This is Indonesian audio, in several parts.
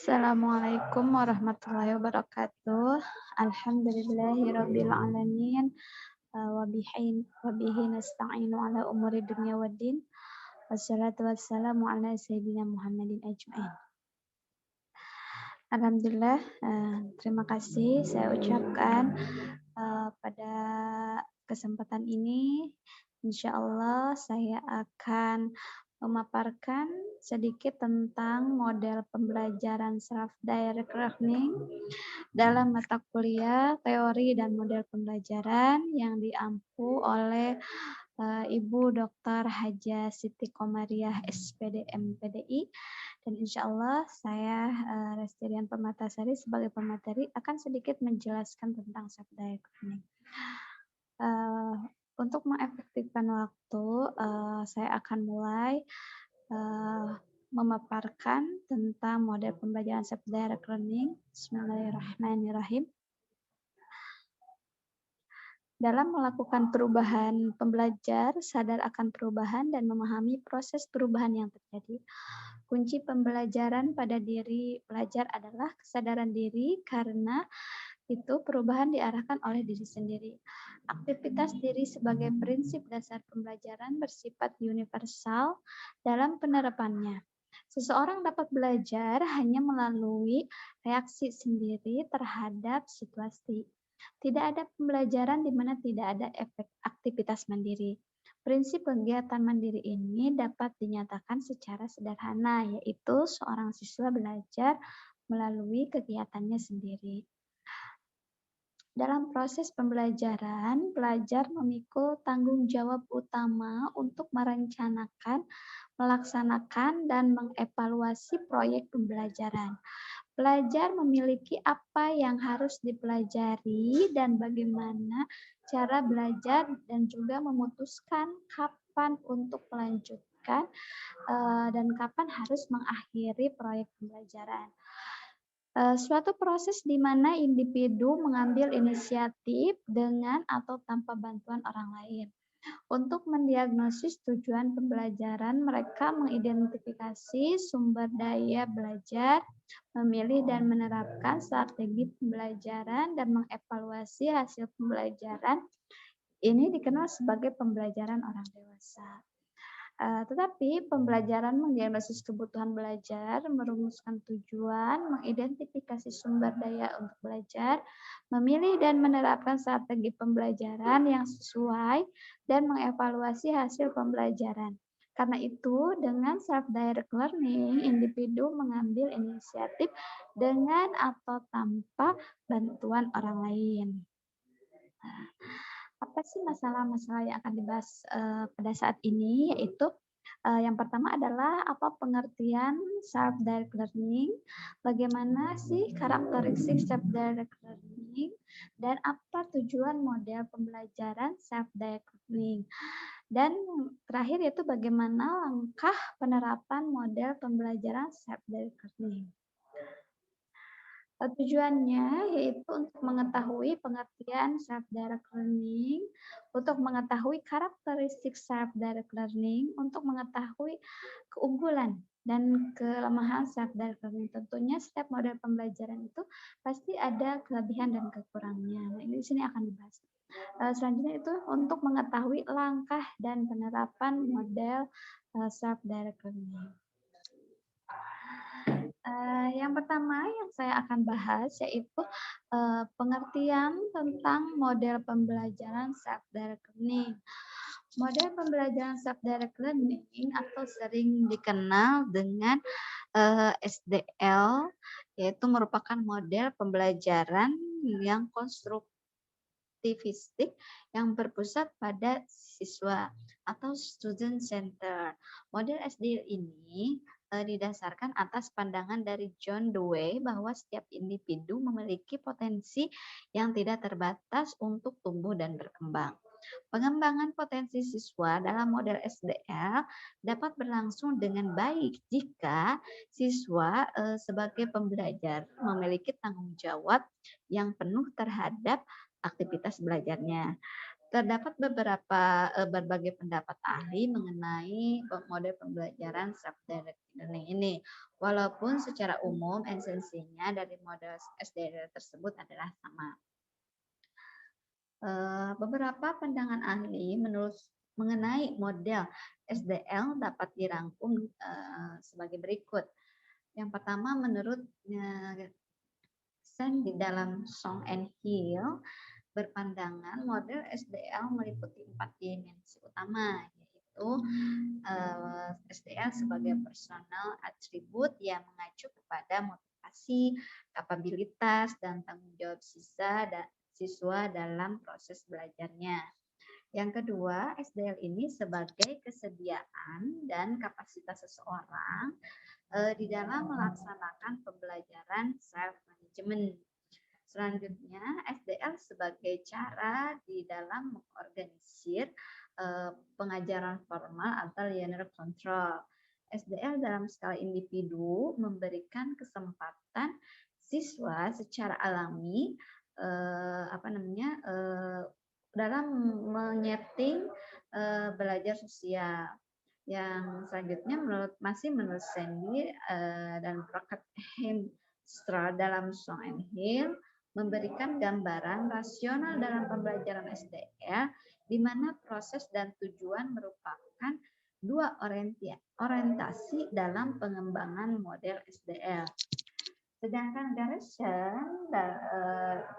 Assalamualaikum warahmatullahi wabarakatuh. Alhamdulillahirabbil alamin. Wa bihi nasta'inu ala umuri dunya waddin. Wassalatu wassalamu ala sayyidina Muhammadin ajmain. Alhamdulillah, terima kasih saya ucapkan pada kesempatan ini. Insya Allah saya akan memaparkan sedikit tentang model pembelajaran self-direct learning dalam mata kuliah teori dan model pembelajaran yang diampu oleh Ibu Dr. Hajah Siti Komariah SPD MPDI, dan insya Allah saya Restidian Permatasari sebagai pemateri akan sedikit menjelaskan tentang self-direct learning. Untuk mengefektifkan waktu, saya akan mulai memaparkan tentang model pembelajaran self-direct learning. Bismillahirrahmanirrahim. Dalam melakukan perubahan, pembelajar sadar akan perubahan dan memahami proses perubahan yang terjadi. Kunci pembelajaran pada diri pelajar adalah kesadaran diri, karena itu perubahan diarahkan oleh diri sendiri. Aktivitas diri sebagai prinsip dasar pembelajaran bersifat universal dalam penerapannya. Seseorang dapat belajar hanya melalui reaksi sendiri terhadap situasi. Tidak ada pembelajaran di mana tidak ada efek aktivitas mandiri. Prinsip kegiatan mandiri ini dapat dinyatakan secara sederhana, yaitu seorang siswa belajar melalui kegiatannya sendiri. Dalam proses pembelajaran, pelajar memikul tanggung jawab utama untuk merencanakan, melaksanakan, dan mengevaluasi proyek pembelajaran. Pelajar memiliki apa yang harus dipelajari dan bagaimana cara belajar, dan juga memutuskan kapan untuk melanjutkan dan kapan harus mengakhiri proyek pembelajaran. Suatu proses di mana individu mengambil inisiatif dengan atau tanpa bantuan orang lain. Untuk mendiagnosis tujuan pembelajaran, mereka mengidentifikasi sumber daya belajar, memilih dan menerapkan strategi pembelajaran, dan mengevaluasi hasil pembelajaran. Ini dikenal sebagai pembelajaran orang dewasa. Tetapi pembelajaran mendiagnosis kebutuhan belajar, merumuskan tujuan, mengidentifikasi sumber daya untuk belajar, memilih dan menerapkan strategi pembelajaran yang sesuai, dan mengevaluasi hasil pembelajaran. Karena itu, dengan self-direct learning, individu mengambil inisiatif dengan atau tanpa bantuan orang lain. Apa sih masalah-masalah yang akan dibahas pada saat ini, yaitu yang pertama adalah apa pengertian self-direct learning, bagaimana sih karakteristik self-direct learning, dan apa tujuan model pembelajaran self-direct learning. Dan terakhir yaitu bagaimana langkah penerapan model pembelajaran self-direct learning. Tujuannya yaitu untuk mengetahui pengertian self-direct learning, untuk mengetahui karakteristik self-direct learning, untuk mengetahui keunggulan dan kelemahan self-direct learning. Tentunya setiap model pembelajaran itu pasti ada kelebihan dan kekurangannya. Nah, ini di sini akan dibahas. Selanjutnya itu untuk mengetahui langkah dan penerapan model self-direct learning. Yang pertama yang saya akan bahas yaitu pengertian tentang model pembelajaran self-direct learning. Model pembelajaran self-direct learning atau sering dikenal dengan SDL, yaitu merupakan model pembelajaran yang konstruktivistik yang berpusat pada siswa atau student center. Model SDL ini didasarkan atas pandangan dari John Dewey bahwa setiap individu memiliki potensi yang tidak terbatas untuk tumbuh dan berkembang. Pengembangan potensi siswa dalam model SDL dapat berlangsung dengan baik jika siswa sebagai pembelajar memiliki tanggung jawab yang penuh terhadap aktivitas belajarnya. Terdapat berbagai pendapat ahli mengenai model pembelajaran self-directed learning ini. Walaupun secara umum esensinya dari model SDL tersebut adalah sama. Beberapa pandangan ahli mengenai model SDL dapat dirangkum sebagai berikut. Yang pertama, menurut Sen di dalam Song and Hill, berpandangan model SDL meliputi 4 dimensi utama, yaitu SDL sebagai personal attribute yang mengacu kepada motivasi, kapabilitas, dan tanggung jawab siswa dalam proses belajarnya. Yang kedua, SDL ini sebagai kesediaan dan kapasitas seseorang di dalam melaksanakan pembelajaran self-management. Selanjutnya, SDL sebagai cara di dalam mengorganisir pengajaran formal atau linear control. SDL dalam skala individu memberikan kesempatan siswa secara alami dalam menyeting belajar sosial. Yang selanjutnya menurut Sandy dan Hemstra dalam Song and Hill memberikan gambaran rasional dalam pembelajaran SDL di mana proses dan tujuan merupakan dua orientasi dalam pengembangan model SDL. Sedangkan Garrison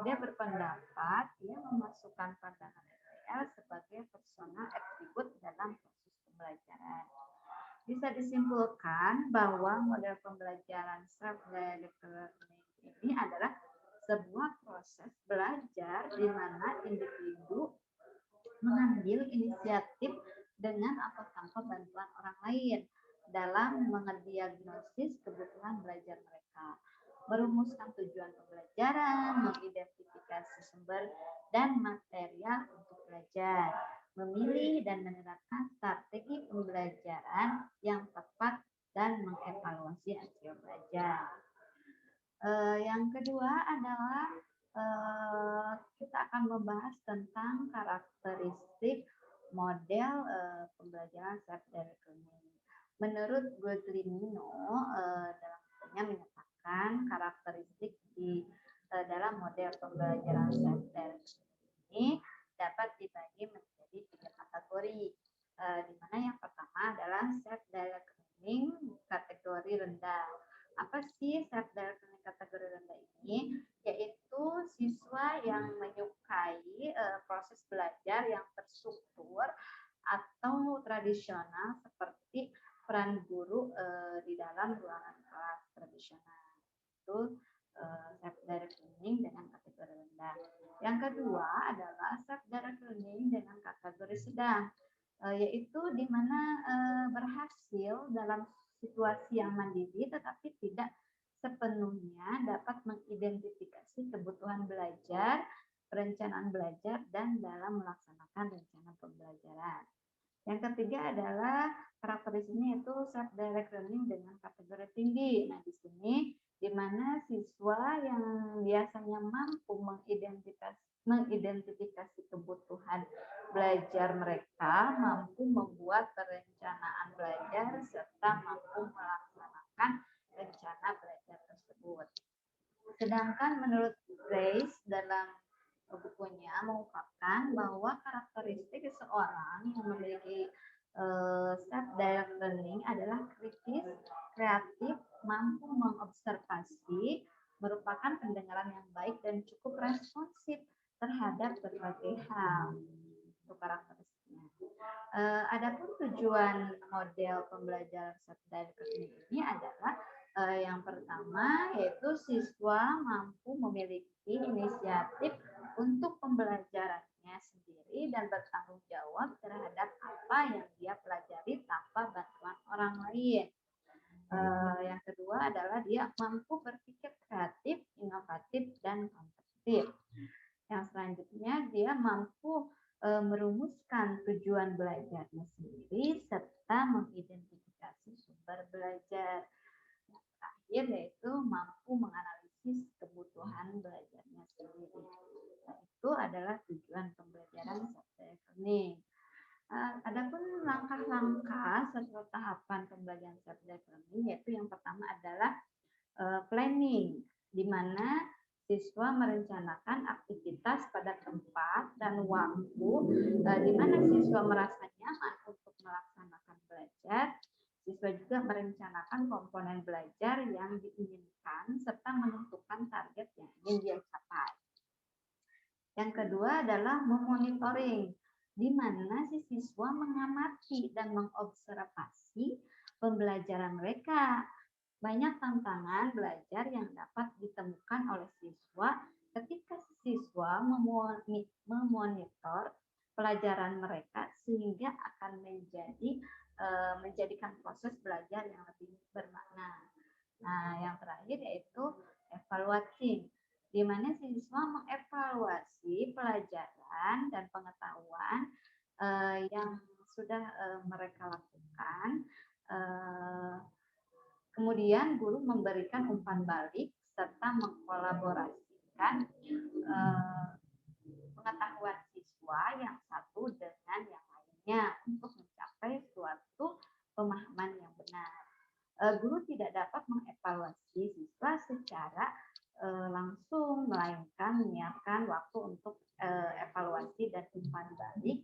dia berpendapat dia memasukkan pandangan SDL sebagai personal attribute dalam proses pembelajaran. Bisa disimpulkan bahwa model pembelajaran self-directed learning ini adalah sebuah proses belajar di mana individu mengambil inisiatif dengan atau tanpa bantuan orang lain dalam mendiagnosis kebutuhan belajar mereka, merumuskan tujuan pembelajaran, mengidentifikasi sumber dan material untuk belajar, memilih dan menerapkan strategi pembelajaran yang tepat dan mengevaluasi hasil belajar. Yang kedua adalah kita akan membahas tentang karakteristik model pembelajaran self-directed learning. Menurut Guglielmo dalam bukunya menyatakan karakteristik di dalam model pembelajaran self-directed ini dapat dibagi menjadi 3 kategori. Di mana yang pertama adalah self-directed learning kategori rendah. Apa sih self-directed learning kategori rendah ini? Yaitu siswa yang menyukai proses belajar yang terstruktur atau tradisional seperti peran guru di dalam ruangan kelas tradisional. Itu self-directed learning dengan kategori rendah. Yang kedua adalah self-directed learning dengan kategori sedang, yaitu di mana berhasil dalam situasi yang mandiri tetapi tidak sepenuhnya dapat mengidentifikasi kebutuhan belajar, perencanaan belajar, dan dalam melaksanakan rencana pembelajaran. Yang ketiga adalah karakteristiknya itu self-directed learning dengan kategori tinggi. Nah, di sini di mana siswa yang biasanya mampu mengidentifikasi kebutuhan belajar mereka, mampu membuat perencanaan belajar, serta mampu melaksanakan rencana belajar tersebut. Sedangkan menurut Grace dalam bukunya mengungkapkan bahwa karakteristik seseorang yang memiliki self-directed learning adalah kritis, kreatif, mampu mengobservasi, merupakan pendengaran yang baik dan cukup responsif terhadap berbagai hal. Itu karakteristiknya. Adapun tujuan model pembelajaran self-directed learning ini adalah yang pertama yaitu siswa mampu memiliki inisiatif untuk pembelajarannya sendiri dan bertanggung jawab terhadap apa yang dia pelajari tanpa bantuan orang lain. Yang kedua adalah dia mampu berpikir kreatif, inovatif, dan kompetitif. Yang selanjutnya dia mampu merumuskan tujuan belajarnya sendiri serta mengidentifikasi sumber belajar. Yang terakhir yaitu mampu menganalisis diagnosis kebutuhan belajarnya sendiri. Nah, itu adalah tujuan pembelajaran self-directed learning. Adapun langkah-langkah serta tahapan pembelajaran self-directed learning, yaitu yang pertama adalah planning, di mana siswa merencanakan aktivitas pada tempat dan waktu di mana siswa merasa nyaman untuk melaksanakan belajar. Siswa juga merencanakan komponen belajar yang diinginkan serta menentukan target yang ingin dia capai. Yang kedua adalah memonitoring, di mana si siswa mengamati dan mengobservasi pembelajaran mereka. Banyak tantangan belajar yang dapat ditemukan oleh siswa ketika siswa memonitor pelajaran mereka sehingga akan menjadikan proses belajar yang lebih bermakna. Nah, yang terakhir yaitu evaluasi, di mana siswa mengevaluasi pelajaran dan pengetahuan yang sudah mereka lakukan. Kemudian guru memberikan umpan balik serta mengkolaborasikan pengetahuan siswa yang satu dengan yang lainnya untuk mencapai suatu pemahaman yang benar. Guru tidak dapat mengevaluasi siswa secara langsung, melainkan menyiapkan waktu untuk evaluasi dan umpan balik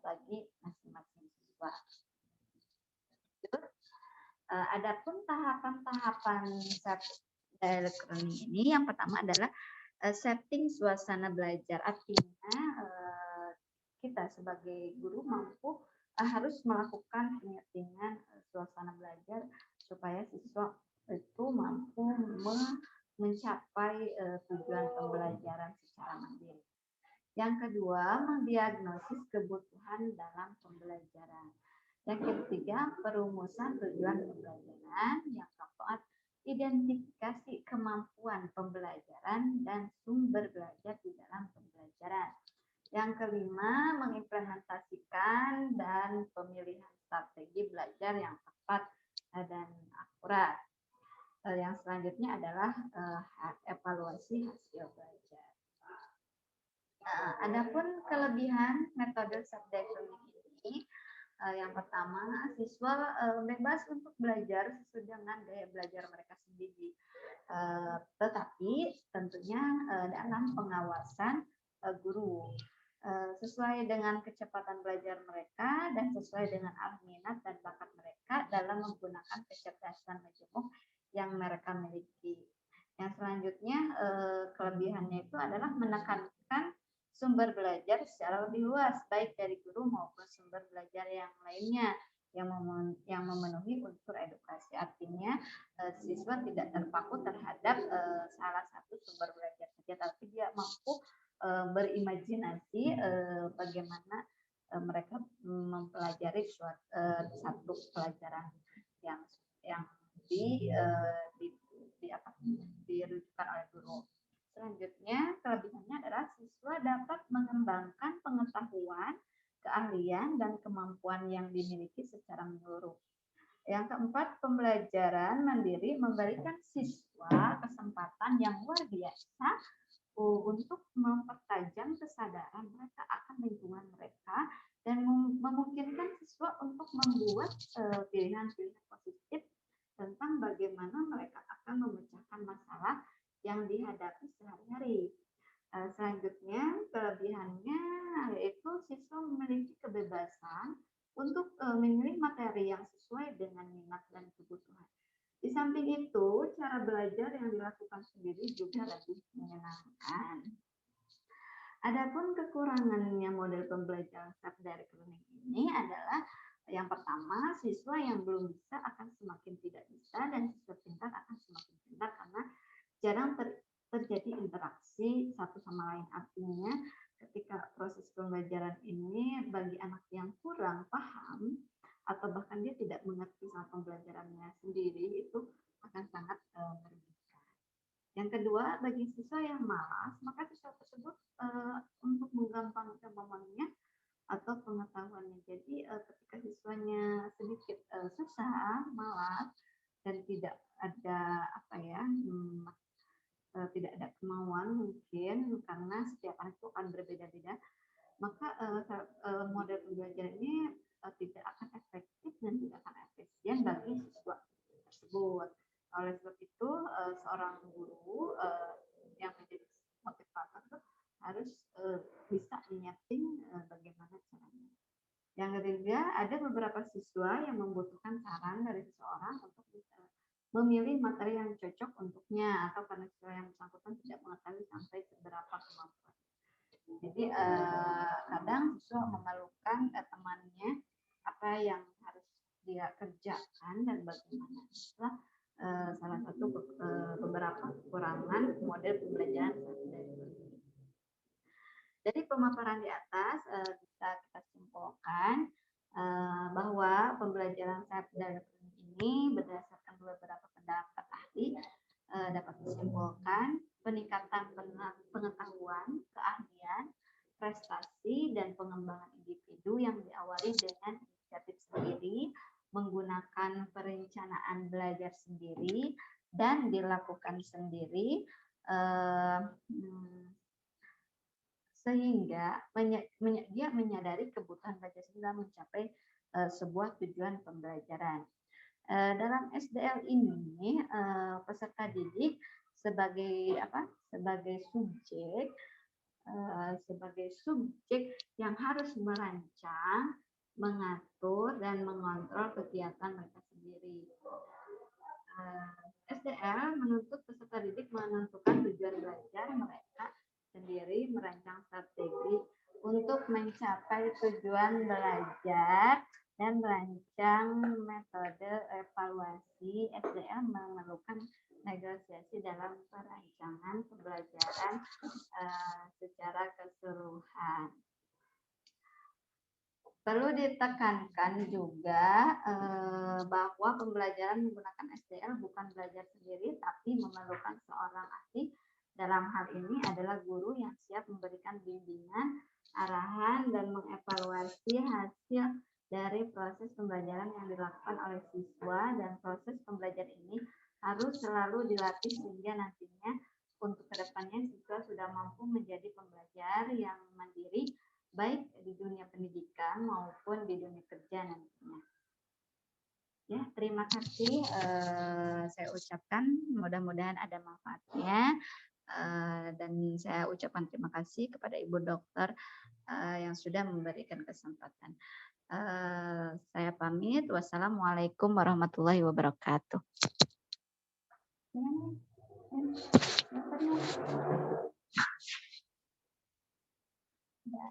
bagi masing-masing siswa. Adapun tahapan-tahapan self-directed learning ini, yang pertama adalah setting suasana belajar. Artinya kita sebagai guru harus melakukan penyetingan suasana belajar supaya siswa itu mampu mencapai tujuan pembelajaran secara mandiri. Yang kedua, mendiagnosis kebutuhan dalam pembelajaran. Yang ketiga, perumusan tujuan pembelajaran. Yang keempat, identifikasi kemampuan pembelajaran dan sumber belajar di dalam pembelajaran. Yang kelima, mengimplementasikan dan pemilihan strategi belajar yang tepat dan akurat. Yang selanjutnya adalah evaluasi hasil belajar. Adapun kelebihan metode self-directed learning ini, yang pertama, siswa bebas untuk belajar sesuai dengan gaya belajar mereka sendiri. Tetapi tentunya dalam pengawasan guru. Sesuai dengan kecepatan belajar mereka dan sesuai dengan arah minat dan bakat mereka dalam menggunakan kecerdasan majemuk yang mereka miliki. Yang selanjutnya, kelebihannya itu adalah menekankan sumber belajar secara lebih luas, baik dari guru maupun sumber belajar yang lainnya yang memenuhi unsur edukasi. Artinya siswa tidak terpaku terhadap salah satu sumber belajar saja, tapi dia mampu berimajinasi bagaimana mereka mempelajari satu pelajaran yang dirujukan oleh guru. Selanjutnya, kelebihannya adalah siswa dapat mengembangkan pengetahuan, keahlian, dan kemampuan yang dimiliki secara menyeluruh. Yang keempat, pembelajaran mandiri memberikan siswa kesempatan yang luar biasa untuk mempertajam kesadaran mereka akan lingkungan mereka dan memungkinkan siswa untuk membuat pilihan-pilihan positif tentang bagaimana mereka akan memecahkan masalah yang dihadapi sehari-hari. Selanjutnya, kelebihannya yaitu siswa memiliki kebebasan untuk memilih materi yang sesuai dengan minat dan kebutuhan. Di samping itu, cara belajar yang dilakukan sendiri juga lebih menyenangkan. Adapun kekurangannya model pembelajaran self-directed learning ini adalah yang pertama, siswa yang belum bisa akan semakin tidak bisa dan siswa pintar akan semakin pintar karena jarang terjadi interaksi satu sama lain. Artinya ketika proses pembelajaran ini bagi anak yang kurang paham atau bahkan dia tidak mengerti sama pembelajarannya sendiri, itu akan sangat merugikan. Yang kedua, bagi siswa yang malas, maka siswa tersebut untuk menggampangkan pemahamannya atau pengetahuannya. Jadi ketika siswanya sedikit susah, malas, dan tidak ada apa ya, tidak ada kemauan mungkin karena setiap anak itu akan berbeda-beda, maka model pembelajaran ini tidak akan efektif dan tidak akan efisien bagi siswa tersebut. Oleh sebab itu seorang guru yang menjadi motivator itu harus bisa menyiapkan bagaimana caranya. Yang ketiga, ada beberapa siswa yang membutuhkan saran dari seseorang untuk memilih materi yang cocok untuknya, atau karena siswa yang bersangkutan tidak mengetahui sampai seberapa kemampuan. Jadi kadang siswa memerlukan temannya apa yang harus dia kerjakan dan bagaimana. Itulah salah satu beberapa kekurangan model pembelajaran dari pemaparan di atas bisa kita simpulkan bahwa pembelajaran self-directed ini berdasarkan beberapa pendapat ahli dapat disimpulkan peningkatan pengetahuan, keahlian, prestasi, dan pengembangan individu yang diawali dengan inisiatif sendiri, menggunakan perencanaan belajar sendiri, dan dilakukan sendiri, sehingga dia menyadari kebutuhan belajar dalam mencapai sebuah tujuan pembelajaran. Dalam SDL ini peserta didik sebagai apa? Sebagai subjek yang harus merancang, mengatur, dan mengontrol kegiatan mereka sendiri. SDL menuntut peserta didik menentukan tujuan belajar mereka sendiri, merancang strategi untuk mencapai tujuan belajar, dan merancang metode evaluasi. SDL memerlukan negosiasi dalam perancangan pembelajaran secara keseluruhan. Perlu ditekankan juga bahwa pembelajaran menggunakan SDL bukan belajar sendiri, tapi memerlukan seorang ahli. Dalam hal ini adalah guru yang siap memberikan bimbingan, arahan, dan mengevaluasi hasil dari proses pembelajaran yang dilakukan oleh siswa, dan proses pembelajaran ini harus selalu dilatih sehingga nantinya untuk kedepannya siswa sudah mampu menjadi pembelajar yang mandiri, baik di dunia pendidikan maupun di dunia kerja nantinya. Ya, terima kasih saya ucapkan, mudah-mudahan ada manfaatnya, dan saya ucapkan terima kasih kepada Ibu Dokter yang sudah memberikan kesempatan. Saya pamit. Wassalamualaikum warahmatullahi wabarakatuh. Ya.